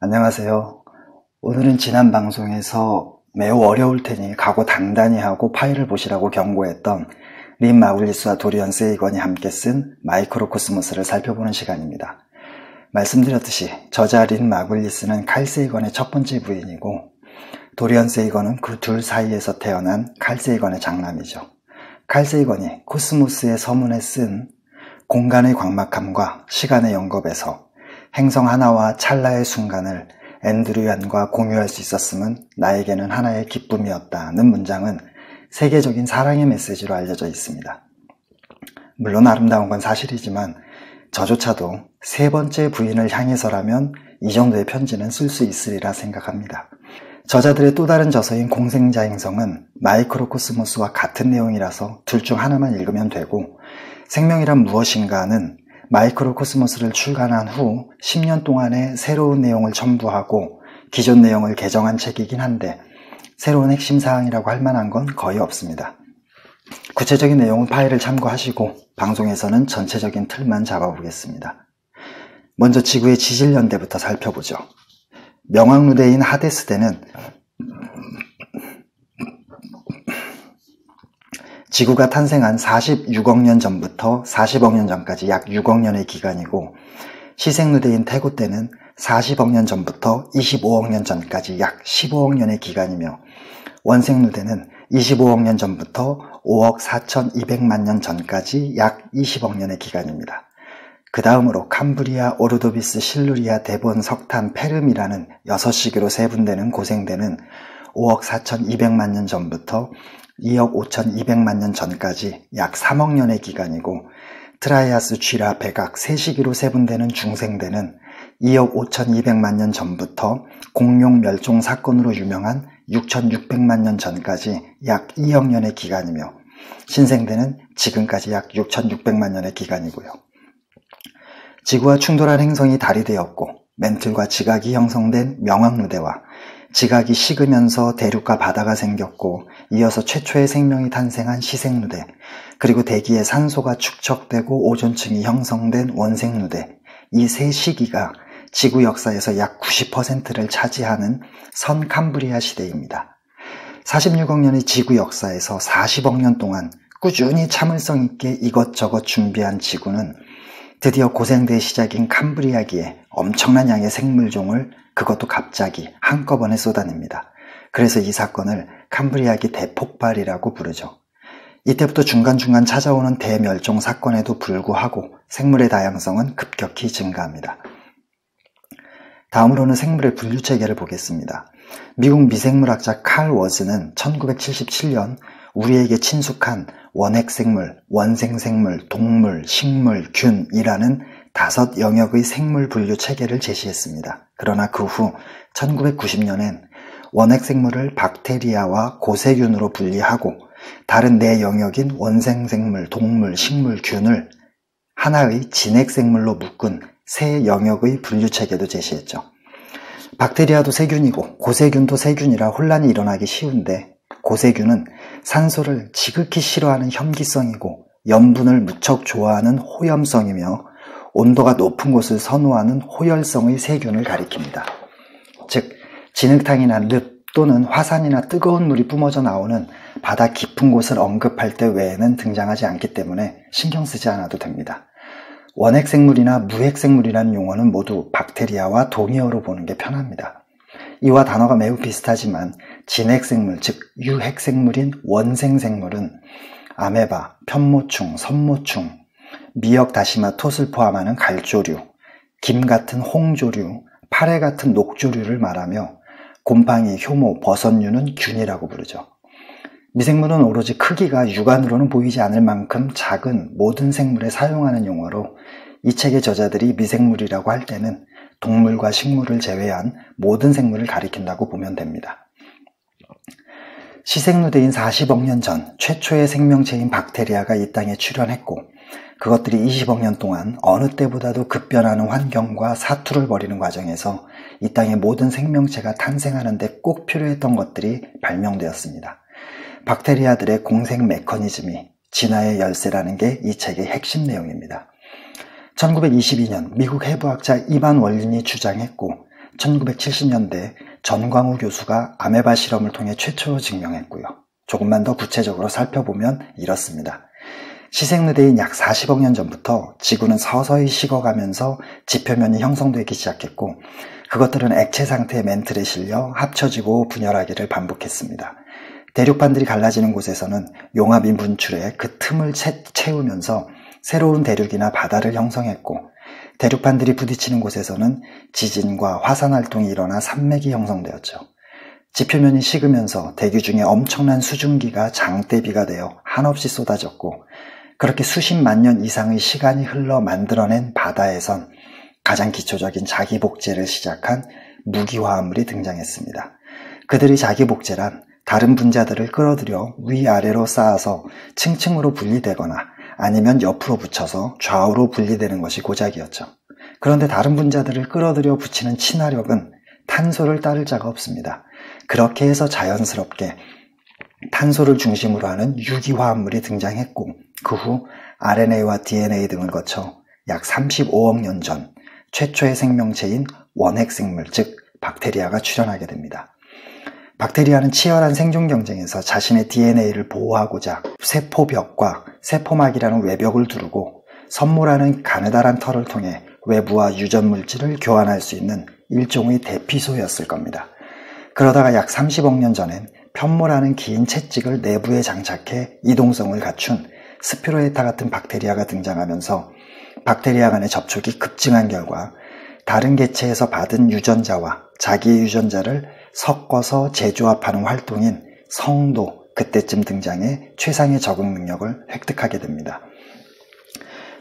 안녕하세요. 오늘은 지난 방송에서 매우 어려울 테니 각오 단단히 하고 파일을 보시라고 경고했던 린 마굴리스와 도리언 세이건이 함께 쓴 마이크로코스모스를 살펴보는 시간입니다. 말씀드렸듯이 저자 린 마굴리스는 칼 세이건의 첫 번째 부인이고 도리언 세이건은 그 둘 사이에서 태어난 칼 세이건의 장남이죠. 칼 세이건이 코스모스의 서문에 쓴 공간의 광막함과 시간의 영겁에서 행성 하나와 찰나의 순간을 앤드류 얀과 공유할 수 있었음은 나에게는 하나의 기쁨이었다는 문장은 세계적인 사랑의 메시지로 알려져 있습니다. 물론 아름다운 건 사실이지만 저조차도 세 번째 부인을 향해서라면 이 정도의 편지는 쓸 수 있으리라 생각합니다. 저자들의 또 다른 저서인 공생자 행성은 마이크로코스모스와 같은 내용이라서 둘 중 하나만 읽으면 되고, 생명이란 무엇인가는 마이크로코스모스를 출간한 후 10년 동안의 새로운 내용을 첨부하고 기존 내용을 개정한 책이긴 한데 새로운 핵심 사항이라고 할 만한 건 거의 없습니다. 구체적인 내용은 파일을 참고하시고 방송에서는 전체적인 틀만 잡아보겠습니다. 먼저 지구의 지질 연대부터 살펴보죠. 명왕루대인 하데스대는 지구가 탄생한 46억 년 전부터 40억 년 전까지 약 6억 년의 기간이고, 시생루대인 태고대는 40억 년 전부터 25억 년 전까지 약 15억 년의 기간이며, 원생루대는 25억 년 전부터 5억 4,200만 년 전까지 약 20억 년의 기간입니다. 그 다음으로 캄브리아, 오르도비스, 실루리아, 데본, 석탄, 페름이라는 6시기로 세분되는 고생대는 5억 4,200만 년 전부터 2억 5,200만 년 전까지 약 3억 년의 기간이고, 트라이아스, 쥐라, 백악, 3시기로 세분되는 중생대는 2억 5,200만 년 전부터 공룡 멸종 사건으로 유명한 6,600만 년 전까지 약 2억 년의 기간이며, 신생대는 지금까지 약 6,600만 년의 기간이고요. 지구와 충돌한 행성이 달이 되었고, 멘틀과 지각이 형성된 명왕루대와 지각이 식으면서 대륙과 바다가 생겼고, 이어서 최초의 생명이 탄생한 시생루대, 그리고 대기에 산소가 축적되고 오존층이 형성된 원생루대, 이 세 시기가 지구 역사에서 약 90%를 차지하는 선캄브리아 시대입니다. 46억 년의 지구 역사에서 40억 년 동안 꾸준히 참을성 있게 이것저것 준비한 지구는 드디어 고생대의 시작인 캄브리아기에 엄청난 양의 생물종을 그것도 갑자기 한꺼번에 쏟아냅니다. 그래서 이 사건을 캄브리아기 대폭발이라고 부르죠. 이때부터 중간중간 찾아오는 대멸종 사건에도 불구하고 생물의 다양성은 급격히 증가합니다. 다음으로는 생물의 분류체계를 보겠습니다. 미국 미생물학자 칼 워즈는 1977년 우리에게 친숙한 원핵생물, 원생생물, 동물, 식물, 균이라는 5 영역의 생물 분류 체계를 제시했습니다. 그러나 그 후 1990년엔 원핵생물을 박테리아와 고세균으로 분리하고 다른 4 영역인 원생생물, 동물, 식물, 균을 하나의 진핵생물로 묶은 새 영역의 분류 체계도 제시했죠. 박테리아도 세균이고 고세균도 세균이라 혼란이 일어나기 쉬운데, 고세균은 산소를 지극히 싫어하는 혐기성이고 염분을 무척 좋아하는 호염성이며 온도가 높은 곳을 선호하는 호열성의 세균을 가리킵니다. 즉, 진흙탕이나 늪 또는 화산이나 뜨거운 물이 뿜어져 나오는 바다 깊은 곳을 언급할 때 외에는 등장하지 않기 때문에 신경 쓰지 않아도 됩니다. 원핵생물이나 무핵생물이라는 용어는 모두 박테리아와 동의어로 보는 게 편합니다. 이와 단어가 매우 비슷하지만 진핵생물, 즉 유핵생물인 원생생물은 아메바, 편모충, 선모충, 미역, 다시마, 톳을 포함하는 갈조류, 김 같은 홍조류, 파래 같은 녹조류를 말하며 곰팡이, 효모, 버섯류는 균이라고 부르죠. 미생물은 오로지 크기가 육안으로는 보이지 않을 만큼 작은 모든 생물에 사용하는 용어로, 이 책의 저자들이 미생물이라고 할 때는 동물과 식물을 제외한 모든 생물을 가리킨다고 보면 됩니다. 시생루대인 40억 년 전 최초의 생명체인 박테리아가 이 땅에 출현했고, 그것들이 20억 년 동안 어느 때보다도 급변하는 환경과 사투를 벌이는 과정에서 이 땅의 모든 생명체가 탄생하는 데 꼭 필요했던 것들이 발명되었습니다. 박테리아들의 공생 메커니즘이 진화의 열쇠라는 게 이 책의 핵심 내용입니다. 1922년 미국 해부학자 이반 월린이 주장했고 1970년대 전광우 교수가 아메바 실험을 통해 최초로 증명했고요. 조금만 더 구체적으로 살펴보면 이렇습니다. 시생누대인 약 40억 년 전부터 지구는 서서히 식어가면서 지표면이 형성되기 시작했고, 그것들은 액체 상태의 멘틀에 실려 합쳐지고 분열하기를 반복했습니다. 대륙판들이 갈라지는 곳에서는 용암이 분출해 그 틈을 채우면서 새로운 대륙이나 바다를 형성했고, 대륙판들이 부딪히는 곳에서는 지진과 화산 활동이 일어나 산맥이 형성되었죠. 지표면이 식으면서 대기 중에 엄청난 수증기가 장대비가 되어 한없이 쏟아졌고, 그렇게 수십만 년 이상의 시간이 흘러 만들어낸 바다에선 가장 기초적인 자기복제를 시작한 무기화합물이 등장했습니다. 그들의 자기복제란 다른 분자들을 끌어들여 위아래로 쌓아서 층층으로 분리되거나 아니면 옆으로 붙여서 좌우로 분리되는 것이 고작이었죠. 그런데 다른 분자들을 끌어들여 붙이는 친화력은 탄소를 따를 자가 없습니다. 그렇게 해서 자연스럽게 탄소를 중심으로 하는 유기화합물이 등장했고, 그 후 RNA와 DNA 등을 거쳐 약 35억 년 전 최초의 생명체인 원핵생물, 즉 박테리아가 출현하게 됩니다. 박테리아는 치열한 생존 경쟁에서 자신의 DNA를 보호하고자 세포벽과 세포막이라는 외벽을 두르고 선모라는 가느다란 털을 통해 외부와 유전 물질을 교환할 수 있는 일종의 대피소였을 겁니다. 그러다가 약 30억 년 전엔 편모라는 긴 채찍을 내부에 장착해 이동성을 갖춘 스피로에타 같은 박테리아가 등장하면서 박테리아 간의 접촉이 급증한 결과 다른 개체에서 받은 유전자와 자기의 유전자를 섞어서 재조합하는 활동인 성도, 그때쯤 등장해 최상의 적응 능력을 획득하게 됩니다.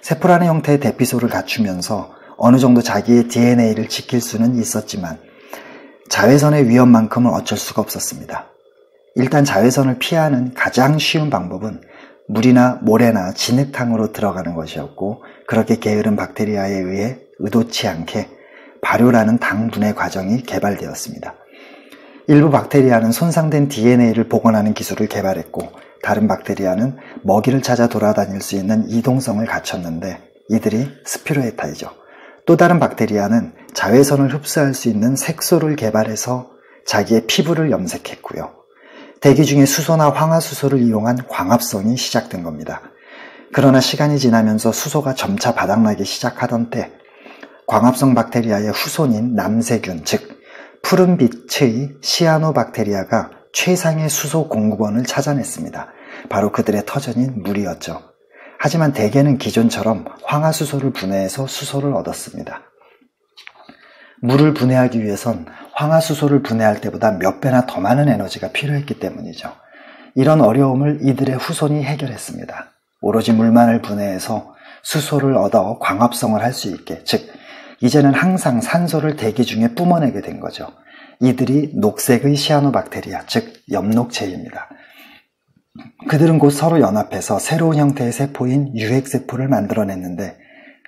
세포라는 형태의 대피소를 갖추면서 어느 정도 자기의 DNA를 지킬 수는 있었지만 자외선의 위험만큼은 어쩔 수가 없었습니다. 일단 자외선을 피하는 가장 쉬운 방법은 물이나 모래나 진흙탕으로 들어가는 것이었고, 그렇게 게으른 박테리아에 의해 의도치 않게 발효라는 당 분해 과정이 개발되었습니다. 일부 박테리아는 손상된 DNA를 복원하는 기술을 개발했고, 다른 박테리아는 먹이를 찾아 돌아다닐 수 있는 이동성을 갖췄는데 이들이 스피로에타이죠. 또 다른 박테리아는 자외선을 흡수할 수 있는 색소를 개발해서 자기의 피부를 염색했고요. 대기 중에 수소나 황화수소를 이용한 광합성이 시작된 겁니다. 그러나 시간이 지나면서 수소가 점차 바닥나기 시작하던 때 광합성 박테리아의 후손인 남세균, 즉 푸른빛의 시아노박테리아가 최상의 수소 공급원을 찾아냈습니다. 바로 그들의 터전인 물이었죠. 하지만 대개는 기존처럼 황화수소를 분해해서 수소를 얻었습니다. 물을 분해하기 위해선 황화수소를 분해할 때보다 몇 배나 더 많은 에너지가 필요했기 때문이죠. 이런 어려움을 이들의 후손이 해결했습니다. 오로지 물만을 분해해서 수소를 얻어 광합성을 할 수 있게, 즉 이제는 항상 산소를 대기 중에 뿜어내게 된 거죠. 이들이 녹색의 시아노박테리아, 즉 엽록체입니다. 그들은 곧 서로 연합해서 새로운 형태의 세포인 유핵세포를 만들어냈는데,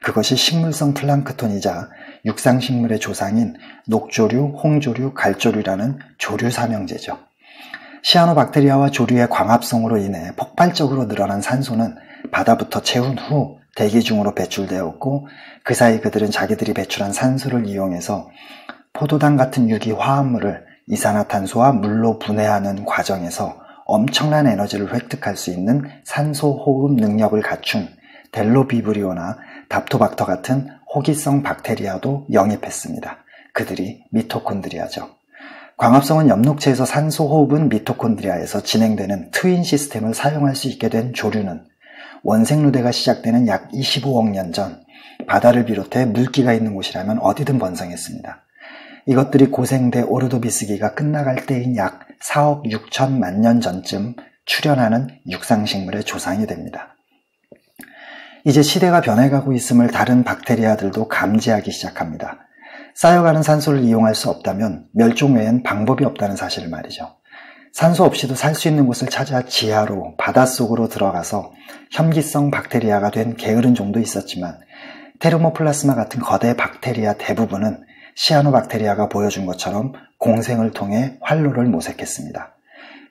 그것이 식물성 플랑크톤이자 육상식물의 조상인 녹조류, 홍조류, 갈조류라는 조류 삼형제죠. 시아노박테리아와 조류의 광합성으로 인해 폭발적으로 늘어난 산소는 바다부터 채운 후 대기 중으로 배출되었고, 그 사이 그들은 자기들이 배출한 산소를 이용해서 포도당 같은 유기 화합물을 이산화탄소와 물로 분해하는 과정에서 엄청난 에너지를 획득할 수 있는 산소 호흡 능력을 갖춘 델로비브리오나 답토박터 같은 호기성 박테리아도 영입했습니다. 그들이 미토콘드리아죠. 광합성은 엽록체에서 산소 호흡은 미토콘드리아에서 진행되는 트윈 시스템을 사용할 수 있게 된 조류는 원생누대가 시작되는 약 25억 년 전 바다를 비롯해 물기가 있는 곳이라면 어디든 번성했습니다. 이것들이 고생대 오르도비스기가 끝나갈 때인 약 4억 6천만 년 전쯤 출현하는 육상식물의 조상이 됩니다. 이제 시대가 변해가고 있음을 다른 박테리아들도 감지하기 시작합니다. 쌓여가는 산소를 이용할 수 없다면 멸종 외엔 방법이 없다는 사실을 말이죠. 산소 없이도 살 수 있는 곳을 찾아 지하로, 바닷속으로 들어가서 혐기성 박테리아가 된 게으른 종도 있었지만 테르모플라스마 같은 거대 박테리아 대부분은 시아노박테리아가 보여준 것처럼 공생을 통해 활로를 모색했습니다.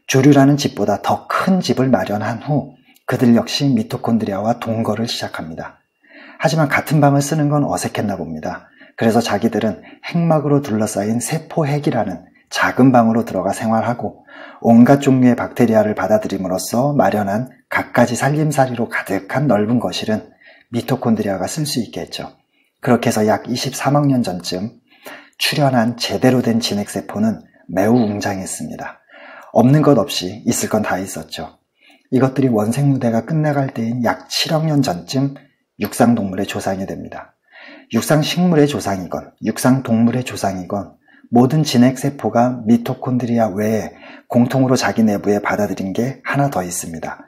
조류라는 집보다 더 큰 집을 마련한 후 그들 역시 미토콘드리아와 동거를 시작합니다. 하지만 같은 방을 쓰는 건 어색했나 봅니다. 그래서 자기들은 핵막으로 둘러싸인 세포핵이라는 작은 방으로 들어가 생활하고 온갖 종류의 박테리아를 받아들임으로써 마련한 갖가지 살림살이로 가득한 넓은 거실은 미토콘드리아가 쓸 수 있게 했죠. 그렇게 해서 약 23억 년 전쯤 출현한 제대로 된 진핵세포는 매우 웅장했습니다. 없는 것 없이 있을 건 다 있었죠. 이것들이 원생무대가 끝나갈 때인 약 7억 년 전쯤 육상동물의 조상이 됩니다. 육상식물의 조상이건 육상동물의 조상이건 모든 진핵세포가 미토콘드리아 외에 공통으로 자기 내부에 받아들인 게 하나 더 있습니다.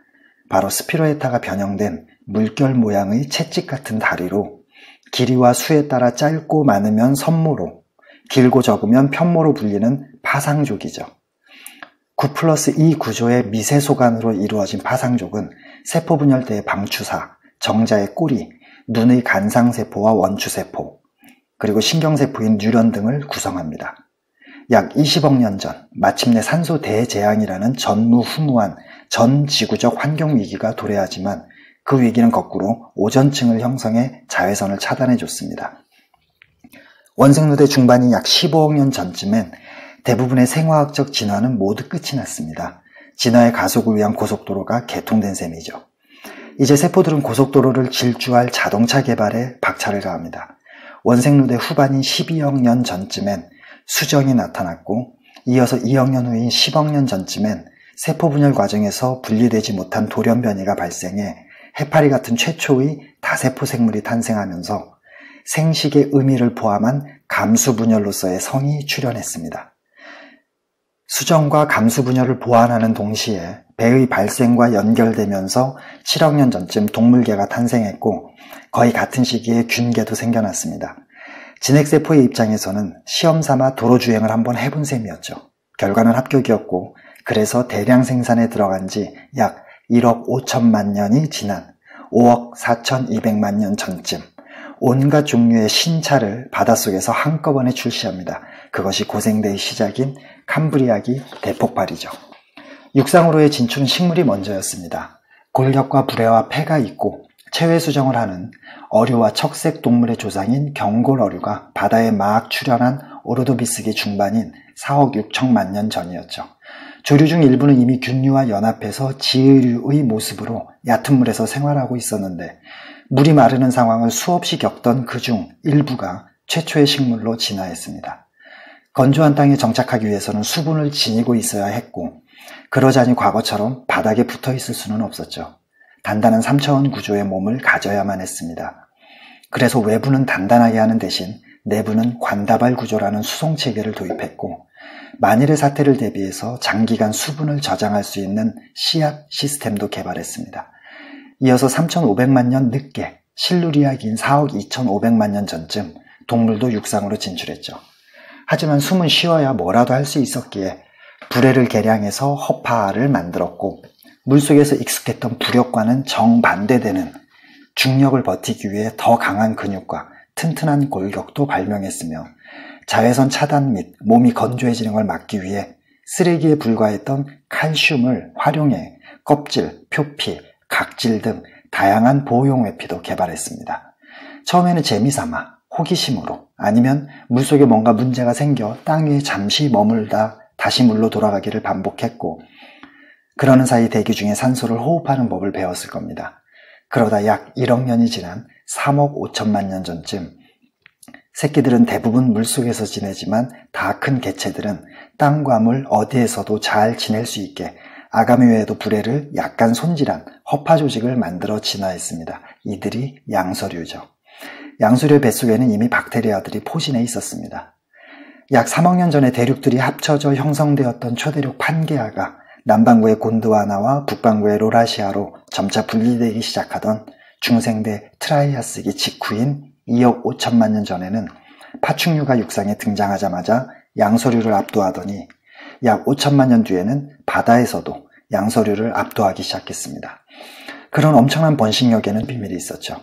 바로 스피로에타가 변형된 물결 모양의 채찍 같은 다리로 길이와 수에 따라 짧고 많으면 선모로, 길고 적으면 편모로 불리는 파상족이죠. 9+2 구조의 미세소관으로 이루어진 파상족은 세포분열 때의 방추사, 정자의 꼬리, 눈의 간상세포와 원추세포, 그리고 신경세포인 뉴런 등을 구성합니다. 약 20억 년 전 마침내 산소 대재앙이라는 전무후무한 전지구적 환경위기가 도래하지만 그 위기는 거꾸로 오존층을 형성해 자외선을 차단해줬습니다. 원생무대 중반인 약 15억 년 전쯤엔 대부분의 생화학적 진화는 모두 끝이 났습니다. 진화의 가속을 위한 고속도로가 개통된 셈이죠. 이제 세포들은 고속도로를 질주할 자동차 개발에 박차를 가합니다. 원생무대 후반인 12억 년 전쯤엔 수정이 나타났고 이어서 2억 년 후인 10억 년 전쯤엔 세포 분열 과정에서 분리되지 못한 돌연변이가 발생해 해파리 같은 최초의 다세포 생물이 탄생하면서 생식의 의미를 포함한 감수분열로서의 성이 출현했습니다. 수정과 감수분열을 보완하는 동시에 배의 발생과 연결되면서 7억 년 전쯤 동물계가 탄생했고 거의 같은 시기에 균계도 생겨났습니다. 진핵세포의 입장에서는 시험삼아 도로주행을 한번 해본 셈이었죠. 결과는 합격이었고 그래서 대량 생산에 들어간 지 약 1억 5천만 년이 지난 5억 4,200만 년 전쯤 온갖 종류의 신차를 바닷속에서 한꺼번에 출시합니다. 그것이 고생대의 시작인 캄브리아기 대폭발이죠. 육상으로의 진출은 식물이 먼저였습니다. 골격과 부래와 폐가 있고 체외 수정을 하는 어류와 척색 동물의 조상인 경골어류가 바다에 막 출현한 오르도비스기 중반인 4억 6천만 년 전이었죠. 조류 중 일부는 이미 균류와 연합해서 지의류의 모습으로 얕은 물에서 생활하고 있었는데 물이 마르는 상황을 수없이 겪던 그중 일부가 최초의 식물로 진화했습니다. 건조한 땅에 정착하기 위해서는 수분을 지니고 있어야 했고 그러자니 과거처럼 바닥에 붙어 있을 수는 없었죠. 단단한 3차원 구조의 몸을 가져야만 했습니다. 그래서 외부는 단단하게 하는 대신 내부는 관다발 구조라는 수송체계를 도입했고 만일의 사태를 대비해서 장기간 수분을 저장할 수 있는 씨앗 시스템도 개발했습니다. 이어서 3,500만 년 늦게 실루리아기인 4억 2,500만 년 전쯤 동물도 육상으로 진출했죠. 하지만 숨은 쉬어야 뭐라도 할 수 있었기에 불에를 개량해서 허파를 만들었고 물속에서 익숙했던 부력과는 정반대되는 중력을 버티기 위해 더 강한 근육과 튼튼한 골격도 발명했으며 자외선 차단 및 몸이 건조해지는 걸 막기 위해 쓰레기에 불과했던 칼슘을 활용해 껍질, 표피, 각질 등 다양한 보호용 외피도 개발했습니다. 처음에는 재미삼아, 호기심으로 아니면 물속에 뭔가 문제가 생겨 땅 위에 잠시 머물다 다시 물로 돌아가기를 반복했고 그러는 사이 대기 중에 산소를 호흡하는 법을 배웠을 겁니다. 그러다 약 1억 년이 지난 3억 5천만 년 전쯤 새끼들은 대부분 물속에서 지내지만 다 큰 개체들은 땅과 물 어디에서도 잘 지낼 수 있게 아가미 외에도 불에를 약간 손질한 허파 조직을 만들어 진화했습니다. 이들이 양서류죠. 양서류의 뱃속에는 이미 박테리아들이 포진해 있었습니다. 약 3억 년 전에 대륙들이 합쳐져 형성되었던 초대륙 판게아가 남반구의 곤드와나와 북반구의 로라시아로 점차 분리되기 시작하던 중생대 트라이아스기 직후인 2억 5천만 년 전에는 파충류가 육상에 등장하자마자 양서류를 압도하더니 약 5천만 년 뒤에는 바다에서도 양서류를 압도하기 시작했습니다. 그런 엄청난 번식력에는 비밀이 있었죠.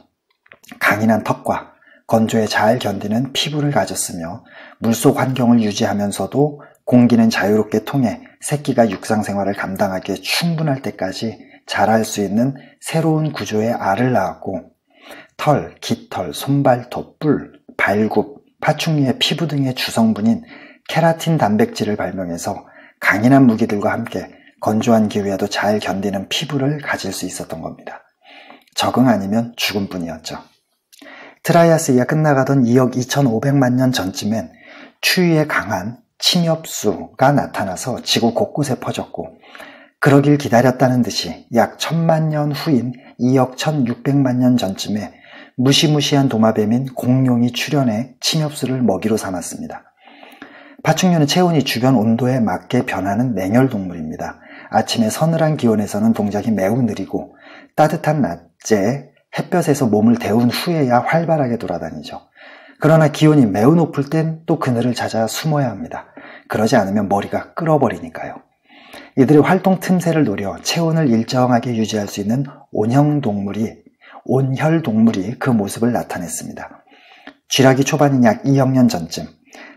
강인한 턱과 건조에 잘 견디는 피부를 가졌으며 물속 환경을 유지하면서도 공기는 자유롭게 통해 새끼가 육상 생활을 감당하기에 충분할 때까지 자랄 수 있는 새로운 구조의 알을 낳았고 털, 깃털, 손발톱, 뿔, 발굽, 파충류의 피부 등의 주성분인 케라틴 단백질을 발명해서 강인한 무기들과 함께 건조한 기후에도 잘 견디는 피부를 가질 수 있었던 겁니다. 적응 아니면 죽음 뿐이었죠. 트라이아스기가 끝나가던 2억 2,500만 년 전쯤엔 추위에 강한 침엽수가 나타나서 지구 곳곳에 퍼졌고, 그러길 기다렸다는 듯이 약 1000만 년 후인 2억 1600만 년 전쯤에 무시무시한 도마뱀인 공룡이 출현해 침엽수를 먹이로 삼았습니다. 파충류는 체온이 주변 온도에 맞게 변하는 냉혈동물입니다. 아침에 서늘한 기온에서는 동작이 매우 느리고 따뜻한 낮에 햇볕에서 몸을 데운 후에야 활발하게 돌아다니죠. 그러나 기온이 매우 높을 땐 또 그늘을 찾아 숨어야 합니다. 그러지 않으면 머리가 끓어버리니까요. 이들의 활동 틈새를 노려 체온을 일정하게 유지할 수 있는 온혈동물이 그 모습을 나타냈습니다. 쥐라기 초반인 약 2억 년 전쯤,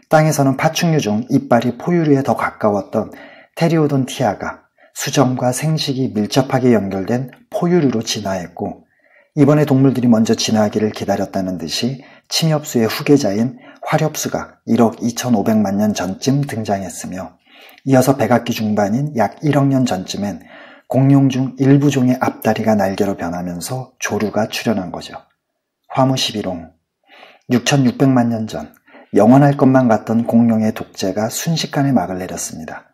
땅에서는 파충류 중 이빨이 포유류에 더 가까웠던 테리오돈티아가 수정과 생식이 밀접하게 연결된 포유류로 진화했고, 이번에 동물들이 먼저 진화하기를 기다렸다는 듯이 침엽수의 후계자인 화렵수가 1억 2,500만 년 전쯤 등장했으며, 이어서 백악기 중반인 약 1억 년 전쯤엔 공룡 중 일부 종의 앞다리가 날개로 변하면서 조류가 출현한 거죠. 화무시비롱. 6,600만 년 전, 영원할 것만 같던 공룡의 독재가 순식간에 막을 내렸습니다.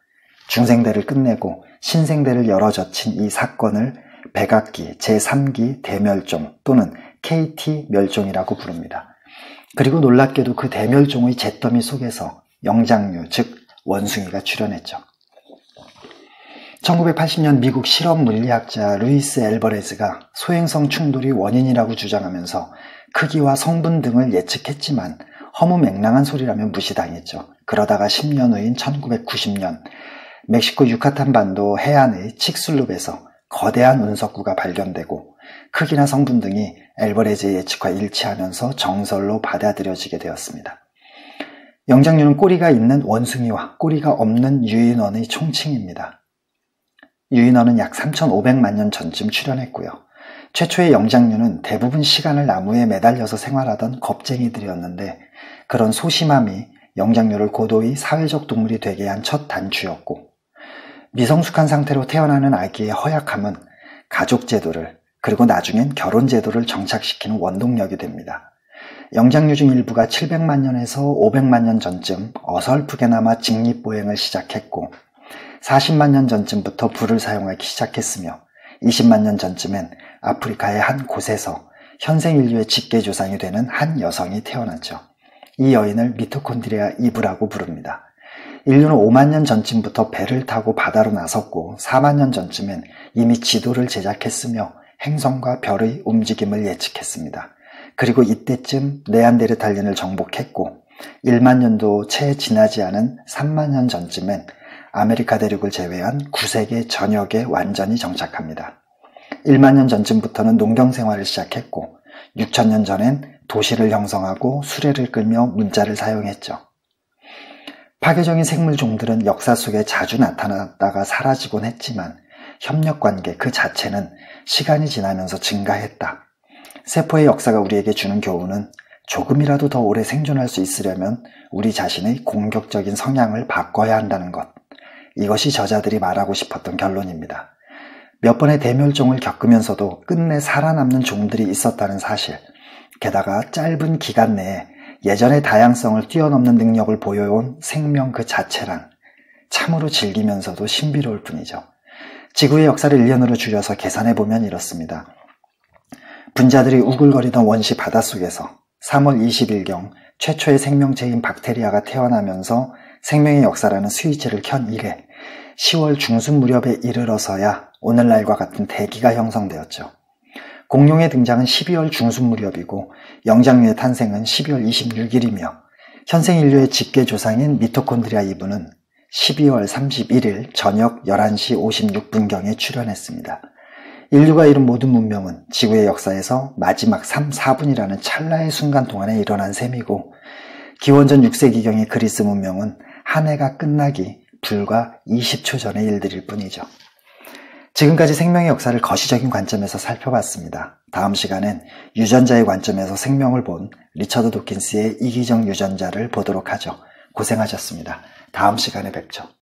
중생대를 끝내고 신생대를 열어젖힌 이 사건을 백악기 제3기 대멸종 또는 KT 멸종이라고 부릅니다. 그리고 놀랍게도 그 대멸종의 잿더미 속에서 영장류, 즉 원숭이가 출현했죠. 1980년 미국 실험 물리학자 루이스 앨버레즈가 소행성 충돌이 원인이라고 주장하면서 크기와 성분 등을 예측했지만 허무맹랑한 소리라며 무시당했죠. 그러다가 10년 후인 1990년 멕시코 유카탄 반도 해안의 칙슬룹에서 거대한 운석구가 발견되고 크기나 성분 등이 앨버레즈의 예측과 일치하면서 정설로 받아들여지게 되었습니다. 영장류는 꼬리가 있는 원숭이와 꼬리가 없는 유인원의 총칭입니다. 유인원은 약 3,500만 년 전쯤 출현했고요. 최초의 영장류는 대부분 시간을 나무에 매달려서 생활하던 겁쟁이들이었는데, 그런 소심함이 영장류를 고도의 사회적 동물이 되게 한 첫 단추였고, 미성숙한 상태로 태어나는 아기의 허약함은 가족 제도를, 그리고 나중엔 결혼 제도를 정착시키는 원동력이 됩니다. 영장류 중 일부가 700만 년에서 500만 년 전쯤 어설프게나마 직립보행을 시작했고, 40만 년 전쯤부터 불을 사용하기 시작했으며, 20만 년 전쯤엔 아프리카의 한 곳에서 현생 인류의 직계조상이 되는 한 여성이 태어났죠. 이 여인을 미토콘드리아 이브라고 부릅니다. 인류는 5만 년 전쯤부터 배를 타고 바다로 나섰고, 4만 년 전쯤엔 이미 지도를 제작했으며 행성과 별의 움직임을 예측했습니다. 그리고 이때쯤 네안데르탈린을 정복했고, 1만 년도 채 지나지 않은 3만 년 전쯤엔 아메리카 대륙을 제외한 9세계 전역에 완전히 정착합니다. 1만 년 전쯤부터는 농경 생활을 시작했고, 6,000년 전엔 도시를 형성하고 수레를 끌며 문자를 사용했죠. 파괴적인 생물종들은 역사 속에 자주 나타났다가 사라지곤 했지만 협력관계 그 자체는 시간이 지나면서 증가했다. 세포의 역사가 우리에게 주는 교훈은 조금이라도 더 오래 생존할 수 있으려면 우리 자신의 공격적인 성향을 바꿔야 한다는 것. 이것이 저자들이 말하고 싶었던 결론입니다. 몇 번의 대멸종을 겪으면서도 끝내 살아남는 종들이 있었다는 사실, 게다가 짧은 기간 내에 예전의 다양성을 뛰어넘는 능력을 보여온 생명 그 자체란 참으로 즐기면서도 신비로울 뿐이죠. 지구의 역사를 1년으로 줄여서 계산해보면 이렇습니다. 분자들이 우글거리던 원시 바닷속에서 3월 20일경 최초의 생명체인 박테리아가 태어나면서 생명의 역사라는 스위치를 켠 이래 10월 중순 무렵에 이르러서야 오늘날과 같은 대기가 형성되었죠. 공룡의 등장은 12월 중순 무렵이고 영장류의 탄생은 12월 26일이며 현생 인류의 직계조상인 미토콘드리아 이브는 12월 31일 저녁 11시 56분경에 출현했습니다. 인류가 이룬 모든 문명은 지구의 역사에서 마지막 3, 4분이라는 찰나의 순간 동안에 일어난 셈이고, 기원전 6세기경의 그리스 문명은 한 해가 끝나기 불과 20초 전의 일들일 뿐이죠. 지금까지 생명의 역사를 거시적인 관점에서 살펴봤습니다. 다음 시간엔 유전자의 관점에서 생명을 본 리처드 도킨스의 이기적 유전자를 보도록 하죠. 고생하셨습니다. 다음 시간에 뵙죠.